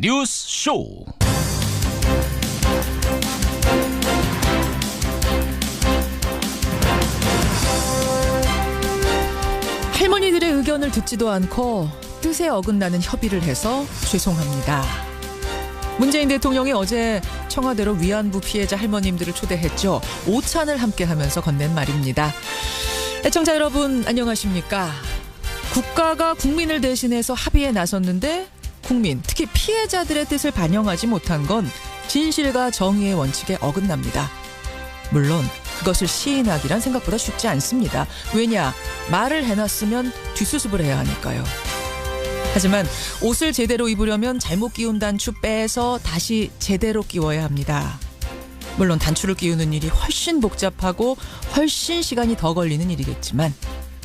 뉴스 쇼. 할머니들의 의견을 듣지도 않고 뜻에 어긋나는 협의를 해서 죄송합니다. 문재인 대통령이 어제 청와대로 위안부 피해자 할머님들을 초대했죠. 오찬을 함께하면서 건넨 말입니다. 애청자 여러분 안녕하십니까? 국가가 국민을 대신해서 합의에 나섰는데 국민, 특히 피해자들의 뜻을 반영하지 못한 건 진실과 정의의 원칙에 어긋납니다. 물론 그것을 시인하기란 생각보다 쉽지 않습니다. 왜냐? 말을 해놨으면 뒷수습을 해야 하니까요. 하지만 옷을 제대로 입으려면 잘못 끼운 단추 빼서 다시 제대로 끼워야 합니다. 물론 단추를 끼우는 일이 훨씬 복잡하고 훨씬 시간이 더 걸리는 일이겠지만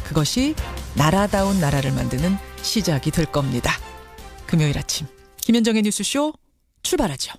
그것이 나라다운 나라를 만드는 시작이 될 겁니다. 금요일 아침 김현정의 뉴스쇼 출발하죠.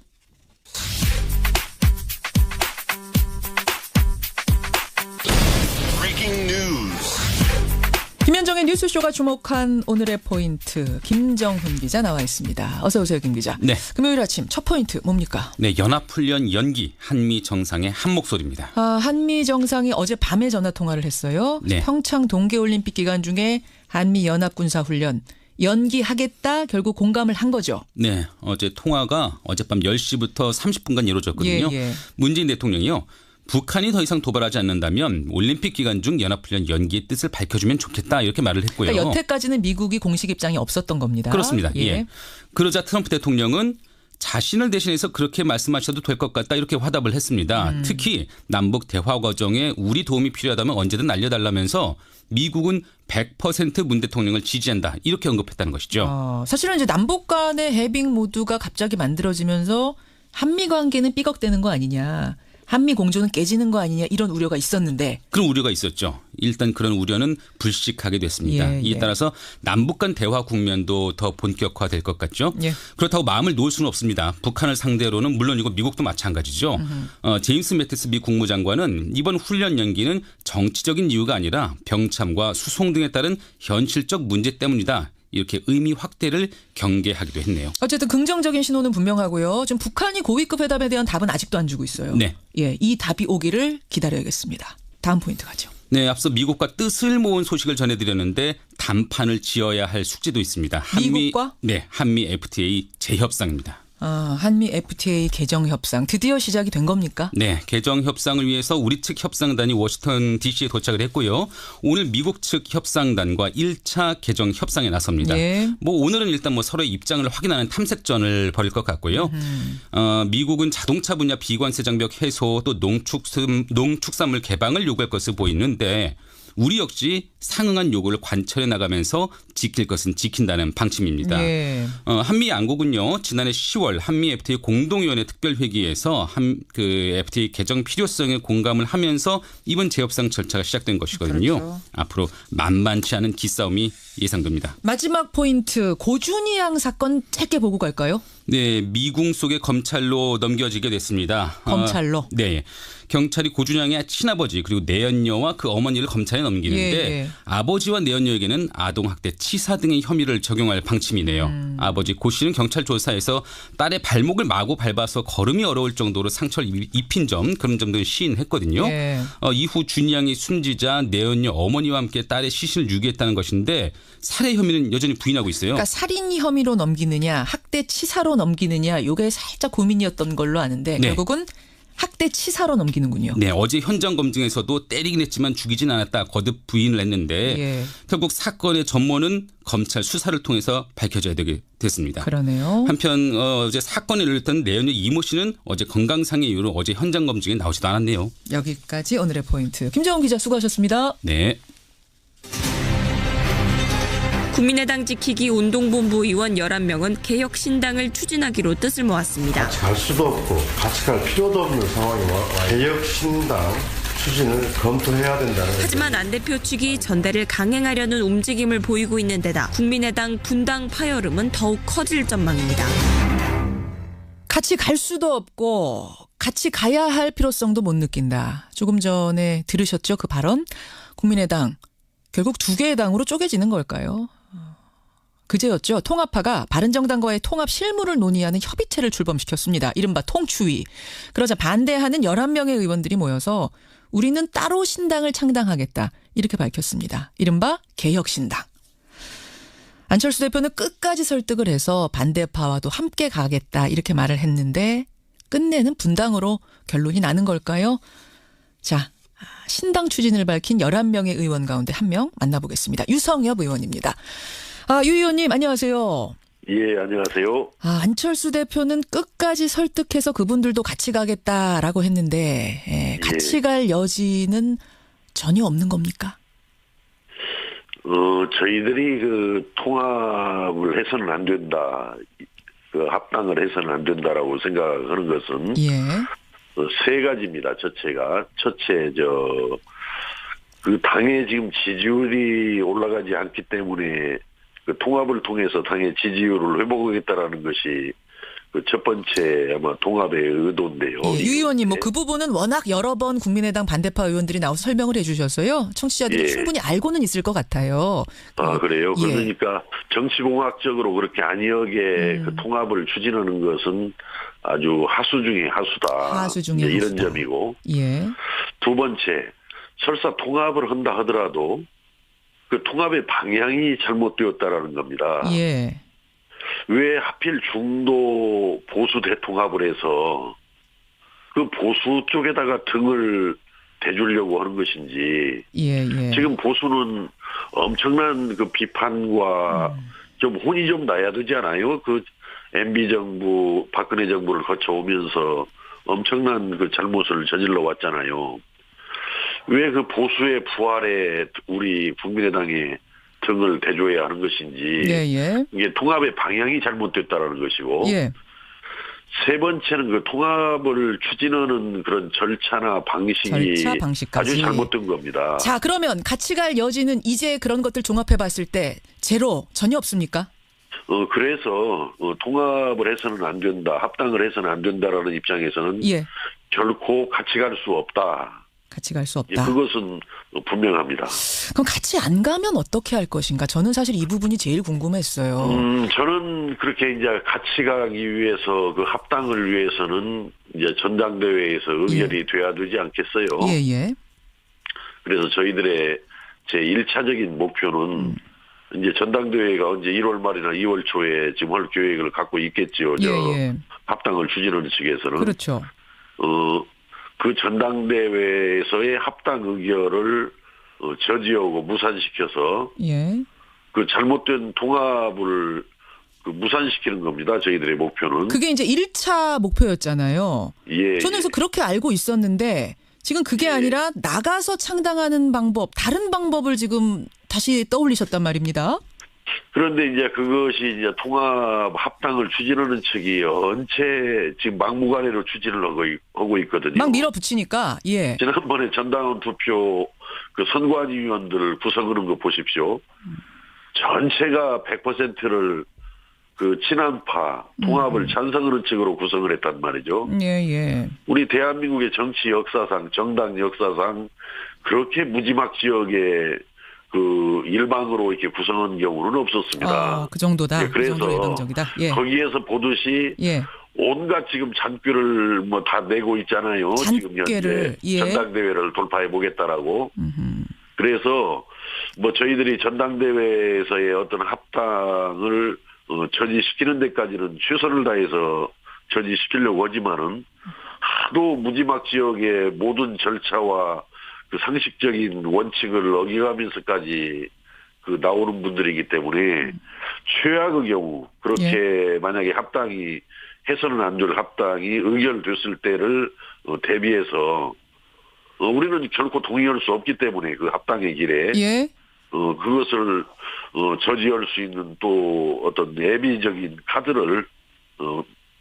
김현정의 뉴스쇼가 주목한 오늘의 포인트 김정훈 기자 나와 있습니다. 어서 오세요, 김 기자. 네. 금요일 아침 첫 포인트 뭡니까? 네, 연합훈련 연기 한미 정상의 한 목소리입니다. 한미 정상이 어제 밤에 전화 통화를 했어요. 네. 평창 동계올림픽 기간 중에 한미 연합군사훈련 연기하겠다 결국 공감을 한 거죠. 네, 어제 통화가 어젯밤 10시부터 30분간 이루어졌거든요. 예. 문재인 대통령이요. 북한이 더 이상 도발하지 않는다면 올림픽 기간 중 연합훈련 연기의 뜻을 밝혀주면 좋겠다 이렇게 말을 했고요. 그러니까 여태까지는 미국이 공식 입장이 없었던 겁니다. 그렇습니다. 예. 예. 그러자 트럼프 대통령은 자신을 대신해서 그렇게 말씀하셔도 될 것 같다 이렇게 화답을 했습니다. 특히 남북 대화 과정에 우리 도움이 필요하다면 언제든 알려달라면서 미국은 100% 문 대통령을 지지한다 이렇게 언급했다는 것이죠. 사실은 이제 남북 간의 해빙 모드가 갑자기 만들어지면서 한미 관계는 삐걱대는 거 아니냐. 한미 공조는 깨지는 거 아니냐 이런 우려가 있었는데. 그런 우려가 있었죠. 일단 그런 우려는 불식하게 됐습니다. 이에 따라서 남북 간 대화 국면도 더 본격화될 것 같죠. 예. 그렇다고 마음을 놓을 수는 없습니다. 북한을 상대로는 물론이고 미국도 마찬가지죠. 제임스 매티스 미 국무장관은 이번 훈련 연기는 정치적인 이유가 아니라 병참과 수송 등에 따른 현실적 문제 때문이다. 이렇게 의미 확대를 경계하기도 했네요. 어쨌든 긍정적인 신호는 분명하고요. 지금 북한이 고위급 회담에 대한 답은 아직도 안 주고 있어요. 네. 예, 이 답이 오기를 기다려야겠습니다. 다음 포인트 가죠. 네, 앞서 미국과 뜻을 모은 소식을 전해드렸는데 단판을 지어야 할 숙제도 있습니다. 미국과? 네, 한미 FTA 재협상입니다. 한미 FTA 개정 협상 드디어 시작이 된 겁니까? 네, 개정 협상을 위해서 우리 측 협상단이 워싱턴 DC에 도착을 했고요. 오늘 미국 측 협상단과 1차 개정 협상에 나섭니다. 예. 오늘은 일단 서로의 입장을 확인하는 탐색전을 벌일 것 같고요. 미국은 자동차 분야 비관세 장벽 해소 또 농축산물 개방을 요구할 것으로 보이는데 우리 역시 상응한 요구를 관철해 나가면서 지킬 것은 지킨다는 방침입니다. 예. 한미 양국은요 지난해 10월 한미 FTA 공동위원회 특별회기에서 FTA 개정 필요성에 공감을 하면서 이번 재협상 절차가 시작된 것이거든요. 그렇죠. 앞으로 만만치 않은 기싸움이 예상됩니다. 마지막 포인트 고준희 양 사건 짧게 보고 갈까요? 네, 미궁 속의 검찰로 넘겨지게 됐습니다. 검찰로? 네. 경찰이 고준양의 친아버지 그리고 내연녀와 그 어머니를 검찰에 넘기는데 예. 아버지와 내연녀에게는 아동학대 치사 등의 혐의를 적용할 방침이네요. 아버지 고 씨는 경찰 조사에서 딸의 발목을 마구 밟아서 걸음이 어려울 정도로 상처를 입힌 점 그런 점들을 시인했거든요. 예. 이후 준양이 숨지자 내연녀 어머니와 함께 딸의 시신을 유기했다는 것인데 살해 혐의는 여전히 부인하고 있어요. 그러니까 살인 혐의로 넘기느냐 학대 치사로 넘기느냐 이게 살짝 고민이었던 걸로 아는데 네. 결국은 학대 치사로 넘기는군요. 네, 어제 현장 검증에서도 때리긴 했지만 죽이진 않았다 거듭 부인을 했는데 예. 결국 사건의 전모는 검찰 수사를 통해서 밝혀져야 되게 됐습니다. 그러네요. 한편 어제 사건을 일으켰던 내연녀 이모 씨는 어제 건강상의 이유로 어제 현장 검증에 나오지도 않았네요. 여기까지 오늘의 포인트. 김정훈 기자 수고하셨습니다. 네. 국민의당 지키기 운동본부 의원 11명은 개혁신당을 추진하기로 뜻을 모았습니다. 같이 갈 수도 없고 같이 갈 필요도 없는 상황이 와 개혁신당 추진을 검토해야 된다는 거죠. 하지만 안 대표 측이 전대를 강행하려는 움직임을 보이고 있는 데다 국민의당 분당 파열음은 더욱 커질 전망입니다. 같이 갈 수도 없고 같이 가야 할 필요성도 못 느낀다. 조금 전에 들으셨죠? 그 발언. 국민의당 결국 두 개의 당으로 쪼개지는 걸까요? 그제였죠. 통합파가 바른정당과의 통합 실무를 논의하는 협의체를 출범시켰습니다. 이른바 통추위. 그러자 반대하는 11명의 의원들이 모여서 우리는 따로 신당을 창당하겠다. 이렇게 밝혔습니다. 이른바 개혁신당. 안철수 대표는 끝까지 설득을 해서 반대파와도 함께 가겠다. 이렇게 말을 했는데 끝내는 분당으로 결론이 나는 걸까요? 자, 신당 추진을 밝힌 11명의 의원 가운데 한 명 만나보겠습니다. 유성엽 의원입니다. 유 의원님 안녕하세요. 예, 안녕하세요. 안철수 대표는 끝까지 설득해서 그분들도 같이 가겠다라고 했는데 같이 갈 여지는 전혀 없는 겁니까? 저희들이 그 통합을 해서는 안 된다, 그 합당을 해서는 안 된다라고 생각하는 것은 세 가지입니다. 첫째, 그 당의 지금 지지율이 올라가지 않기 때문에 그 통합을 통해서 당의 지지율을 회복하겠다라는 것이 그 첫 번째 아마 통합의 의도인데요. 유 의원님, 그 부분은 워낙 여러 번 국민의당 반대파 의원들이 나와서 설명을 해주셔서요. 청취자들이 충분히 알고는 있을 것 같아요. 그래요? 그러니까 정치공학적으로 그렇게 안이하게 그 통합을 추진하는 것은 아주 하수 중에 하수다. 이런 점이고. 두 번째, 설사 통합을 한다 하더라도 그 통합의 방향이 잘못되었다라는 겁니다. 왜 하필 중도 보수 대통합을 해서 그 보수 쪽에다가 등을 대주려고 하는 것인지. 지금 보수는 엄청난 그 비판과 좀 혼이 좀 나야 되지 않아요? 그 MB 정부, 박근혜 정부를 거쳐오면서 엄청난 그 잘못을 저질러 왔잖아요. 왜 그 보수의 부활에 우리 국민의당에 등을 대줘야 하는 것인지. 이게 통합의 방향이 잘못됐다라는 것이고. 세 번째는 그 통합을 추진하는 그런 절차나 방식이 아주 잘못된 겁니다. 자, 그러면 같이 갈 여지는 이제 그런 것들 종합해 봤을 때 제로, 전혀 없습니까? 그래서 통합을 해서는 안 된다, 합당을 해서는 안 된다라는 입장에서는 결코 같이 갈 수 없다. 같이 갈 수 없다. 그것은 분명합니다. 그럼 같이 안 가면 어떻게 할 것인가? 저는 사실 이 부분이 제일 궁금했어요. 저는 그렇게 이제 같이 가기 위해서 그 합당을 위해서는 이제 전당대회에서 의결이 돼야 되지 않겠어요? 그래서 저희들의 제 1차적인 목표는 이제 전당대회가 언제 1월 말이나 2월 초에 지금 할 계획을 갖고 있겠죠. 합당을 추진하는 측에서는. 그렇죠. 그 전당대회에서의 합당 의결을 저지하고 무산시켜서 그 잘못된 통합을 그 무산시키는 겁니다. 저희들의 목표는. 그게 이제 1차 목표였잖아요. 저는 그래서 그렇게 알고 있었는데 지금 그게 아니라 나가서 창당하는 방법, 다른 방법을 지금 다시 떠올리셨단 말입니다. 그런데 이제 그것이 이제 통합 합당을 추진하는 측이 언제 지금 막무가내로 추진을 하고 있거든요. 막 밀어붙이니까. 지난번에 전당원 투표 그 선관위원들을 구성하는 거 보십시오. 전체가 100%를 그 친한파 통합을 찬성하는 측으로 구성을 했단 말이죠. 우리 대한민국의 정치 역사상, 정당 역사상 그렇게 무지막지하게 그 일방으로 이렇게 구성한 경우는 없었습니다. 그 정도다. 그래서 그 일방적이다. 거기에서 보듯이 온갖 지금 잔꾀를 뭐 다 내고 있잖아요. 지금 현재 전당대회를 돌파해 보겠다라고. 그래서 뭐 저희들이 전당대회에서의 어떤 합당을 저지시키는 데까지는 최선을 다해서 저지시키려고 하지만은 하도 무지막지하게 모든 절차와 그 상식적인 원칙을 어기가면서까지 그 나오는 분들이기 때문에 최악의 경우 그렇게 만약에 합당이 해서는 안 될 합당이 의결됐을 때를 대비해서 우리는 결코 동의할 수 없기 때문에 그 합당의 길에 그것을 저지할 수 있는 또 어떤 예비적인 카드를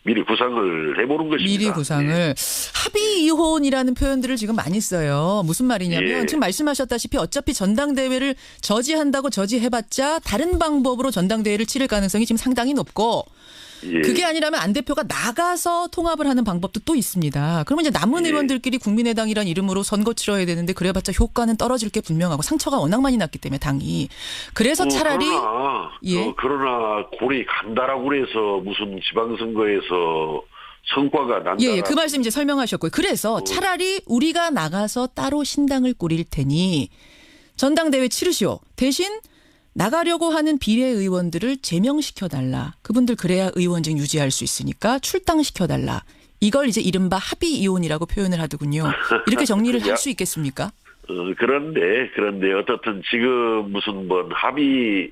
미리 구상을 해보는 것입니다. 미리 구상을. 합의 이혼이라는 표현들을 지금 많이 써요. 무슨 말이냐면 지금 말씀하셨다시피 어차피 전당대회를 저지한다고 저지해봤자 다른 방법으로 전당대회를 치를 가능성이 지금 상당히 높고 예. 그게 아니라면 안 대표가 나가서 통합을 하는 방법도 또 있습니다. 그러면 이제 남은 예. 의원들끼리 국민의당이란 이름으로 선거 치러야 되는데 그래봤자 효과는 떨어질 게 분명하고 상처가 워낙 많이 났기 때문에 당이. 그래서 차라리 그러나 골이 간다라고 그래서 무슨 지방선거에서 성과가 난다. 예, 그 말씀 이제 설명하셨고요. 그래서 차라리 우리가 나가서 따로 신당을 꾸릴 테니 전당대회 치르시오. 대신 나가려고 하는 비례의원들을 제명시켜달라. 그분들 그래야 의원직 유지할 수 있으니까 출당시켜달라. 이걸 이제 이른바 합의이혼이라고 표현을 하더군요. 이렇게 정리를 할 수 있겠습니까? 그런데 어떻든 지금 무슨 합의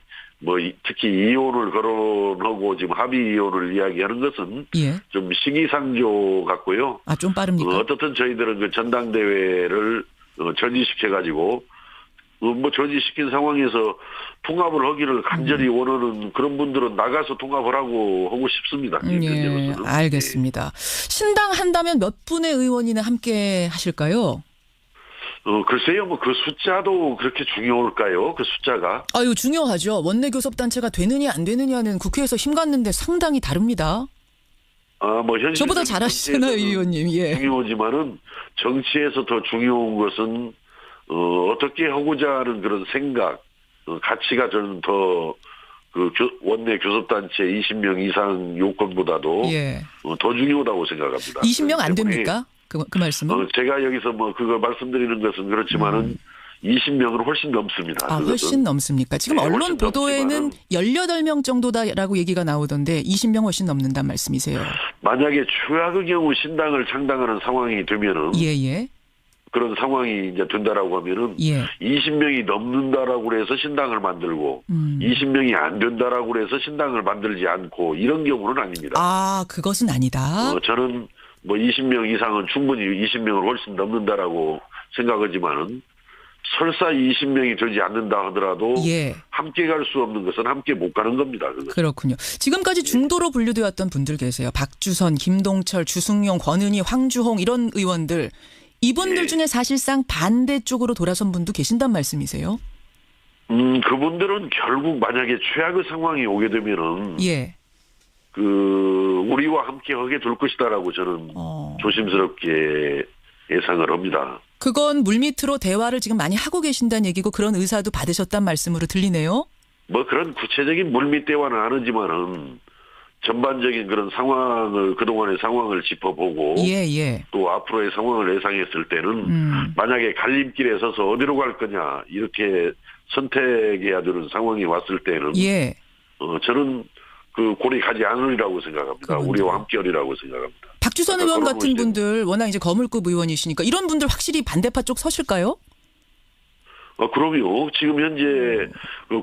특히 이혼을 거론하고 지금 합의 이혼을 이야기하는 것은 좀 시기상조 같고요. 좀 빠릅니까? 어떻든 저희들은 그 전당대회를 저지시켜가지고 저지시킨 상황에서 통합을 하기를 간절히 원하는 그런 분들은 나가서 통합을 하고 싶습니다. 예, 알겠습니다. 신당 한다면 몇 분의 의원이나 함께 하실까요? 글쎄요, 그 숫자도 그렇게 중요할까요? 그 숫자가? 중요하죠. 원내 교섭단체가 되느냐 안 되느냐는 국회에서 힘갔는데 상당히 다릅니다. 현실 저보다 잘 아시잖아요, 의원님. 예. 중요하지만은 정치에서 더 중요한 것은 어떻게 하고자 하는 그런 생각, 가치가 저는 더 원내 교섭단체 20명 이상 요건보다도 더 중요하다고 생각합니다. 20명 안 됩니까? 그 말씀은? 제가 여기서 그걸 말씀드리는 것은 그렇지만은 20명은 훨씬 넘습니다. 훨씬 넘습니까? 지금 언론 보도에는 18명 정도다라고 얘기가 나오던데 20명 훨씬 넘는다는 말씀이세요? 만약에 최악의 경우 신당을 창당하는 상황이 되면은 그런 상황이 이제 된다라고 하면은 20명이 넘는다라고 해서 신당을 만들고 20명이 안 된다라고 해서 신당을 만들지 않고 이런 경우는 아닙니다. 그것은 아니다. 저는 20명 이상은 충분히 20명을 훨씬 넘는다라고 생각하지만은 설사 20명이 되지 않는다 하더라도 함께 갈 수 없는 것은 함께 못 가는 겁니다. 그것은. 그렇군요. 지금까지 중도로 분류되어 왔던 분들 계세요. 박주선, 김동철, 주승용, 권은희, 황주홍 이런 의원들. 이분들 중에 사실상 반대쪽으로 돌아선 분도 계신단 말씀이세요? 그분들은 결국 만약에 최악의 상황이 오게 되면은 우리와 함께 하게 될 것이다라고 저는 조심스럽게 예상을 합니다. 그건 물밑으로 대화를 지금 많이 하고 계신다는 얘기고 그런 의사도 받으셨단 말씀으로 들리네요. 그런 구체적인 물밑 대화는 안 하지만은 전반적인 그런 상황을 그동안의 상황을 짚어보고 또 앞으로의 상황을 예상했을 때는 만약에 갈림길에 서서 어디로 갈 거냐 이렇게 선택해야 되는 상황이 왔을 때는 저는 그 골이 가지 않으리라고 생각합니다. 우리와 함께하리라고 생각합니다. 박주선 의원 같은 분들 워낙 이제 거물급 의원이시니까 이런 분들 확실히 반대파 쪽 서실까요? 그럼요. 지금 현재 그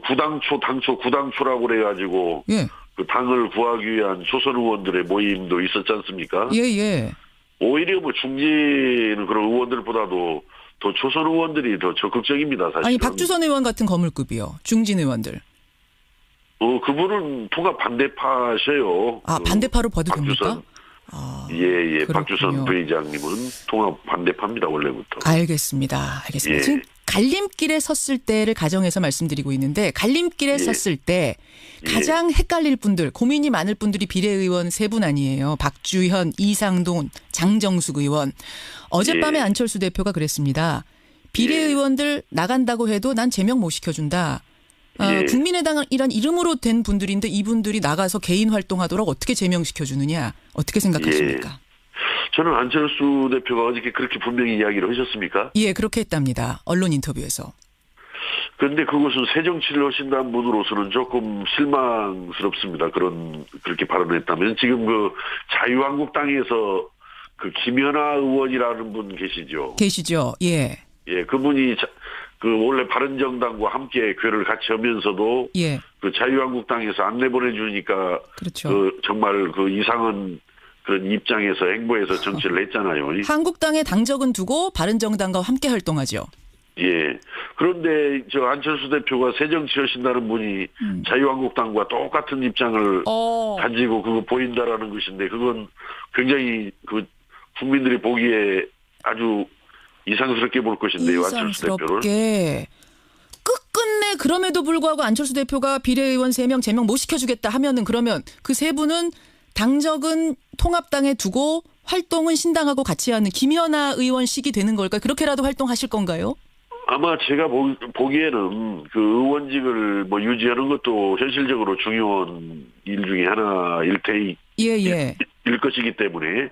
구당초라고 그래가지고 그 당을 구하기 위한 조선 의원들의 모임도 있었지 않습니까? 오히려 중진 그런 의원들보다도 더 조선 의원들이 더 적극적입니다. 사실. 박주선 의원 같은 거물급이요. 중진 의원들. 그분은 통합 반대파셔요. 반대파로 봐도 됩니까? 박주선 부회장님은 통합 반대파입니다. 원래부터. 알겠습니다. 지금 갈림길에 섰을 때를 가정해서 말씀드리고 있는데 갈림길에 섰을 때 가장 헷갈릴 분들, 고민이 많을 분들이 비례의원 3분 아니에요. 박주현, 이상돈, 장정숙 의원. 어젯밤에 안철수 대표가 그랬습니다. 비례의원들 나간다고 해도 난 제명 못 시켜준다. 국민의당이란 이름으로 된 분들인데 이분들이 나가서 개인 활동하도록 어떻게 제명시켜주느냐. 어떻게 생각하십니까? 저는 안철수 대표가 어저께 그렇게 분명히 이야기를 하셨습니까? 그렇게 했답니다. 언론 인터뷰에서. 그런데 그것은 새 정치를 하신다는 분으로서는 조금 실망스럽습니다. 그렇게 발언했다면 지금 그 자유한국당에서 그 김연아 의원이라는 분 계시죠? 계시죠. 그분이 원래 바른정당과 함께 교회를 같이 하면서도 그 자유한국당에서 안 내보내주니까 정말 이상한 그런 입장에서 행보해서 정치를 했잖아요. 한국당에 당적은 두고 바른정당과 함께 활동하죠. 그런데 안철수 대표가 새 정치 하신다는 분이 자유한국당과 똑같은 입장을 가지고 그거 보인다라는 것인데 그건 굉장히 국민들이 보기에 아주 이상스럽게 볼 것인데요. 안철수 대표를. 끝끝내 그럼에도 불구하고 안철수 대표가 비례의원 3명 제명 못 시켜주겠다 하면은 그러면 그 3분은 당적은 통합당에 두고 활동은 신당하고 같이 하는 김연아 의원식이 되는 걸까요? 그렇게라도 활동하실 건가요? 아마 제가 보기에는 그 의원직을 뭐 유지하는 것도 현실적으로 중요한 일 중에 하나일 일 것이기 때문에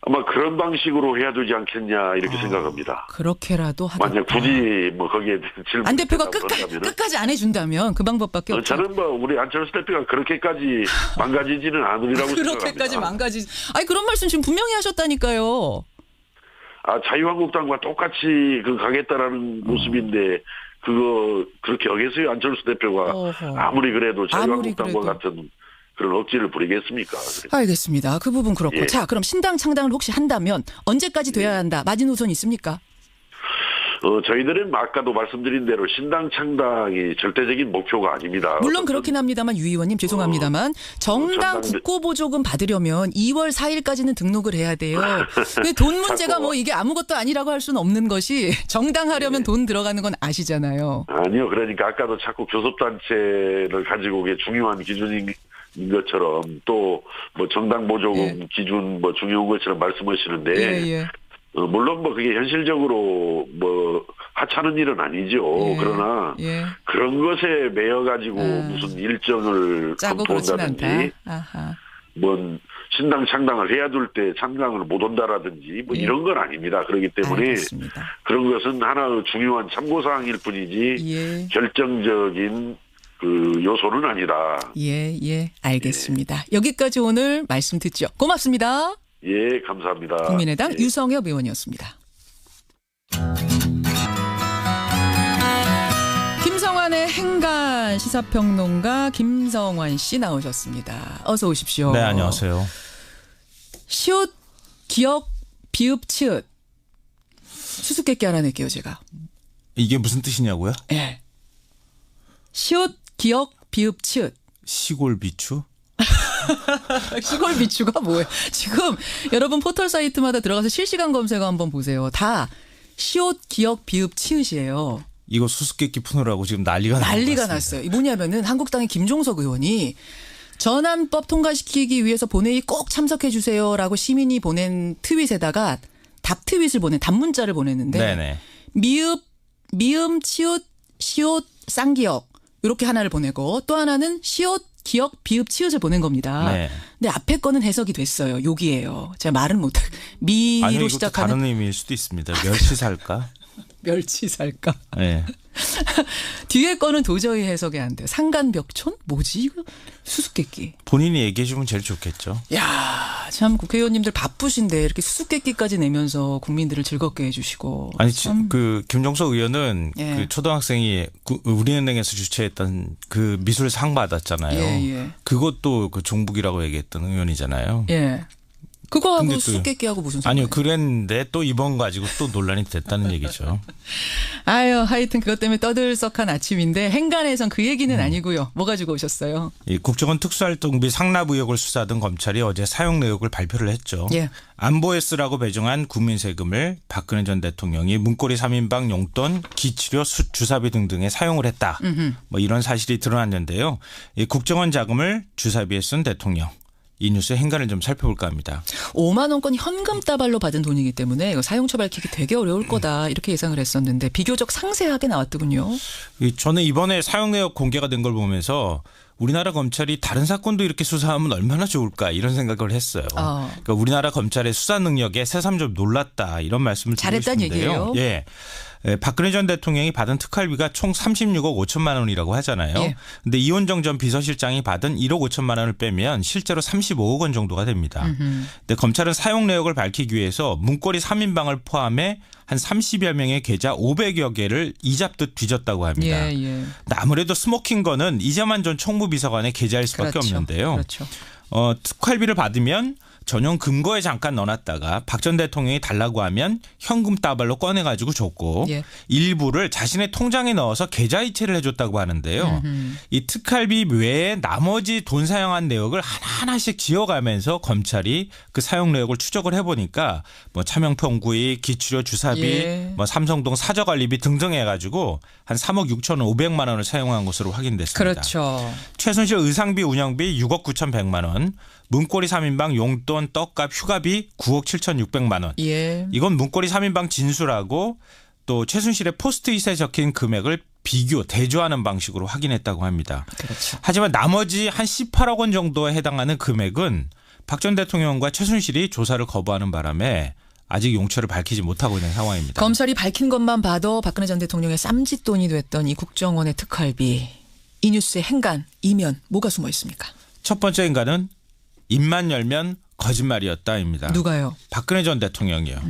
아마 그런 방식으로 해야 되지 않겠냐 이렇게 생각합니다. 그렇게라도 하겠다. 만약 굳이 뭐 거기에 질문 안 대표가 끝까지 안 해준다면 그 방법밖에 없죠. 저는 뭐 우리 안철수 대표가 그렇게까지 망가지지는 않으리라고 생각합니다. 그렇게까지 아니 그런 말씀 지금 분명히 하셨다니까요. 자유한국당과 똑같이 가겠다라는 모습인데 그거 그렇게 여기서요 안철수 대표가 아무리 그래도 자유한국당과 같은 그런 억지를 부리겠습니까? 알겠습니다. 그 부분 그렇고. 자, 그럼 신당 창당을 혹시 한다면 언제까지 돼야 한다? 마지노선 있습니까? 저희들은 아까도 말씀드린 대로 신당 창당이 절대적인 목표가 아닙니다. 물론 그렇긴 합니다만 유 의원님 죄송합니다만 정당 국고보조금 받으려면 2월 4일까지는 등록을 해야 돼요. 돈 문제가 뭐 이게 아무것도 아니라고 할 수는 없는 것이 정당 하려면 돈 들어가는 건 아시잖아요. 아니요. 그러니까 아까도 자꾸 교섭단체를 가지고 그게 중요한 기준인 것처럼 또 뭐 정당 보조금 기준 뭐 중요한 것처럼 말씀하시는데 물론 뭐 그게 현실적으로 뭐 하찮은 일은 아니죠. 그러나 그런 것에 매여 가지고 무슨 일정을 검토한다든지 뭐 신당 창당을 해야 될 때 창당을 못 온다라든지 뭐 이런 건 아닙니다. 그렇기 때문에 알겠습니다. 그런 것은 하나의 중요한 참고사항일 뿐이지 결정적인 그 요소는 아니다. 알겠습니다. 여기까지 오늘 말씀 듣죠. 고맙습니다. 감사합니다. 국민의당 유성엽 의원이었습니다. 김성환의 행간 시사평론가 김성환 씨 나오셨습니다. 어서 오십시오. 네, 안녕하세요. 시옷, 기역, 비읍, 치읓. 수수께끼 하나 낼게요, 제가. 이게 무슨 뜻이냐고요? 시옷, 기역, 비읍, 치읓. 시골 비추? 시골 비추가 뭐예요? 지금 여러분 포털 사이트마다 들어가서 실시간 검색어 한번 보세요. 다 시옷, 기역, 비읍, 치읓이에요. 이거 수수께끼 푸느라고 지금 난리가 났어요. 뭐냐면은 한국당의 김종석 의원이 전환법 통과시키기 위해서 본회의 꼭 참석해 주세요라고 시민이 보낸 트윗에다가 답트윗을 답문자를 보냈는데 미읍, 미음, 치읓, 시옷, 쌍기역 이렇게 하나를 보내고 또 하나는 시옷, 기역, 비읍, 치읓을 보낸 겁니다. 근데 앞에 거는 해석이 됐어요. 욕이에요. 제가 말은 못하고 미로 시작하는. 다른 의미일 수도 있습니다. 멸치 살까? 멸치 살까? 뒤에 거는 도저히 해석이 안 돼요. 상간벽촌? 뭐지 이거? 수수께끼. 본인이 얘기해 주면 제일 좋겠죠. 야, 참 국회의원님들 바쁘신데 이렇게 수수께끼까지 내면서 국민들을 즐겁게 해주시고. 아니 그 김종석 의원은 그 초등학생이 우리은행에서 주최했던 그 미술상 받았잖아요. 그것도 그 종북이라고 얘기했던 의원이잖아요. 그거하고 수수께끼하고 무슨 상관이에요? 아니요. 그랬는데 또 이번 가지고 또 논란이 됐다는 얘기죠. 하여튼 그것 때문에 떠들썩한 아침인데 행간에선 그 얘기는 아니고요. 뭐 가지고 오셨어요? 국정원 특수활동비 상납 의혹을 수사하던 검찰이 어제 사용 내역을 발표를 했죠. 안보에 쓰라고 배정한 국민세금을 박근혜 전 대통령이 문고리 3인방 용돈, 기치료, 주사비 등등에 사용을 했다. 뭐 이런 사실이 드러났는데요. 이 국정원 자금을 주사비에 쓴 대통령. 이 뉴스의 행간을 좀 살펴볼까 합니다. 5만 원권 현금 따발로 받은 돈이기 때문에 이거 사용처 밝히기 되게 어려울 거다 이렇게 예상을 했었는데 비교적 상세하게 나왔더군요. 저는 이번에 사용 내역 공개가 된 걸 보면서 우리나라 검찰이 다른 사건도 이렇게 수사하면 얼마나 좋을까 이런 생각을 했어요. 그러니까 우리나라 검찰의 수사 능력에 새삼 좀 놀랐다 이런 말씀을 드리고 싶은데요. 잘했다는 얘기예요. 박근혜 전 대통령이 받은 특활비가 총 36억 5천만 원이라고 하잖아요. 근데 이원정 전 비서실장이 받은 1억 5천만 원을 빼면 실제로 35억 원 정도가 됩니다. 근데 검찰은 사용 내역을 밝히기 위해서 문고리 3인방을 포함해 한 30여 명의 계좌 500여 개를 이잡듯 뒤졌다고 합니다. 근데 아무래도 스모킹 건은 이재만 전 총무비서관의 계좌일 수밖에 없는데요. 특활비를 받으면 전용 금고에 잠깐 넣어놨다가 박 전 대통령이 달라고 하면 현금 따발로 꺼내가지고 줬고 예. 일부를 자신의 통장에 넣어서 계좌 이체를 해줬다고 하는데요. 이 특활비 외에 나머지 돈 사용한 내역을 하나하나씩 지어가면서 검찰이 그 사용 내역을 추적을 해보니까 뭐 차명평구입, 기치료 주사비, 예. 뭐 삼성동 사저관리비 등등 해가지고 한 3억 6,500만 원을 사용한 것으로 확인됐습니다. 그렇죠. 최순실 의상비 운영비 6억 9,100만 원. 문고리 3인방 용돈, 떡값, 휴가비 9억 7,600만 원. 예. 이건 문고리 3인방 진술하고 또 최순실의 포스트잇에 적힌 금액을 비교, 대조하는 방식으로 확인했다고 합니다. 그렇죠. 하지만 나머지 한 18억 원 정도에 해당하는 금액은 박 전 대통령과 최순실이 조사를 거부하는 바람에 아직 용처를 밝히지 못하고 있는 상황입니다. 검찰이 밝힌 것만 봐도 박근혜 전 대통령의 쌈짓돈이 됐던 이 국정원의 특활비. 이 뉴스의 행간, 이면 뭐가 숨어 있습니까? 첫 번째 행간은 입만 열면 거짓말이었다입니다. 누가요? 박근혜 전 대통령이요.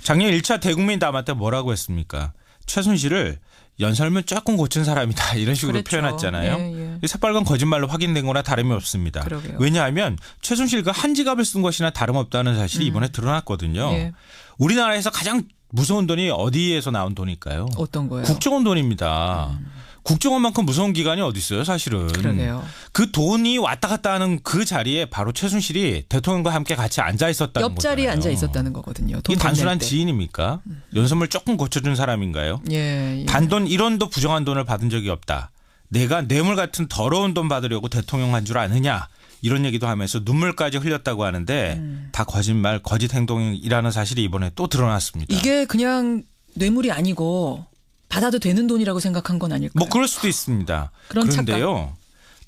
작년 1차 대국민 담화 때 뭐라고 했습니까? 최순실을 연설문 조금 고친 사람이다 이런 식으로 그렇죠. 표현했잖아요. 예, 예. 새빨간 거짓말로 확인된 거나 다름이 없습니다. 그러게요. 왜냐하면 최순실과 한 지갑을 쓴 것이나 다름없다는 사실이 이번에 드러났거든요. 예. 우리나라에서 가장 무서운 돈이 어디에서 나온 돈일까요? 어떤 거예요? 국정원 돈입니다. 국정원만큼 무서운 기관이 어디 있어요, 사실은. 그러네요. 그 돈이 왔다 갔다 하는 그 자리에 바로 최순실이 대통령과 함께 같이 앉아 있었다는 거잖아요. 옆자리에 앉아 있었다는 거거든요. 이 단순한 지인입니까? 연설문을 조금 고쳐준 사람인가요? 예, 예. 단돈 1원도 부정한 돈을 받은 적이 없다. 내가 뇌물 같은 더러운 돈 받으려고 대통령 한 줄 아느냐. 이런 얘기도 하면서 눈물까지 흘렸다고 하는데 다 거짓말, 거짓 행동이라는 사실이 이번에 또 드러났습니다. 이게 그냥 뇌물이 아니고 받아도 되는 돈이라고 생각한 건 아닐까요? 뭐 그럴 수도 있습니다. 그런데요.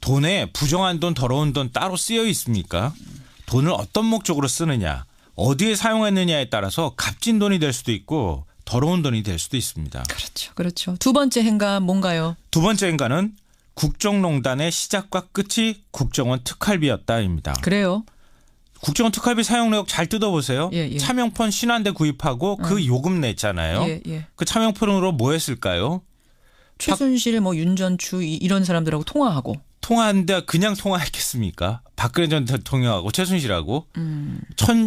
돈에 부정한 돈, 더러운 돈 따로 쓰여 있습니까? 돈을 어떤 목적으로 쓰느냐, 어디에 사용했느냐에 따라서 값진 돈이 될 수도 있고 더러운 돈이 될 수도 있습니다. 그렇죠. 그렇죠. 두 번째 행간 뭔가요? 두 번째 행간은 국정농단의 시작과 끝이 국정원 특활비였다입니다. 그래요? 국정원 특활비 사용 내역 잘 뜯어보세요. 예, 예. 차명폰 신한대 구입하고 그 요금 냈잖아요. 예, 예. 그 차명폰으로 뭐 했을까요? 최순실, 뭐 윤전추 이런 사람들하고 통화하고. 통화하는데 그냥 통화했겠습니까? 박근혜 전 대통령하고 최순실하고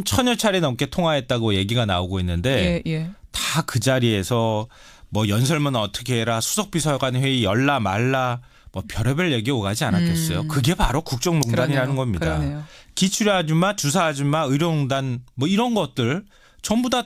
천여 차례 넘게 통화했다고 얘기가 나오고 있는데 예, 예. 다 그 자리에서 뭐 연설문 어떻게 해라, 수석비서관 회의 열라 말라 뭐 별의별 얘기 오가지 않았겠어요. 그게 바로 국정농단이라는 겁니다. 그러네요. 기출의 아줌마, 주사 아줌마, 의료농단 뭐 이런 것들 전부 다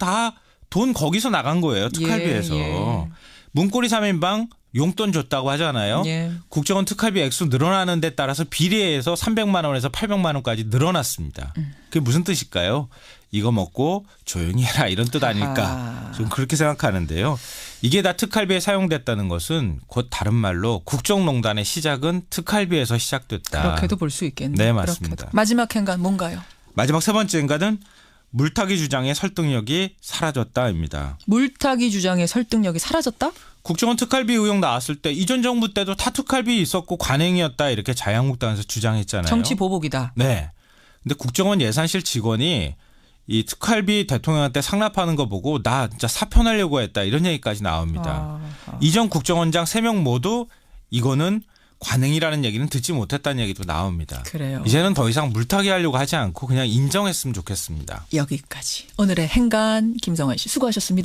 돈 거기서 나간 거예요. 특활비에서. 예, 예. 문고리 3인방 용돈 줬다고 하잖아요. 예. 국정원 특활비 액수 늘어나는 데 따라서 비례해서 300만 원에서 800만 원까지 늘어났습니다. 그게 무슨 뜻일까요? 이거 먹고 조용히 해라 이런 뜻 아닐까. 저는 그렇게 생각하는데요. 이게 다 특활비에 사용됐다는 것은 곧 다른 말로 국정농단의 시작은 특활비에서 시작됐다. 그렇게도 볼 수 있겠네요. 네, 맞습니다. 그렇게도. 마지막 행간 뭔가요? 마지막 세 번째 행간은 물타기 주장의 설득력이 사라졌다입니다. 물타기 주장의 설득력이 사라졌다? 국정원 특활비 의혹 나왔을 때 이전 정부 때도 다 특활비 있었고 관행이었다 이렇게 자유한국당에서 주장했잖아요. 정치 보복이다. 네. 근데 국정원 예산실 직원이 이 특활비 대통령한테 상납하는 거 보고 나 진짜 사표내려고 했다 이런 얘기까지 나옵니다. 이전 국정원장 3명 모두 이거는 관행이라는 얘기는 듣지 못했다는 얘기도 나옵니다. 그래요. 이제는 더 이상 물타기 하려고 하지 않고 그냥 인정했으면 좋겠습니다. 여기까지. 오늘의 행간 김성환 씨 수고하셨습니다.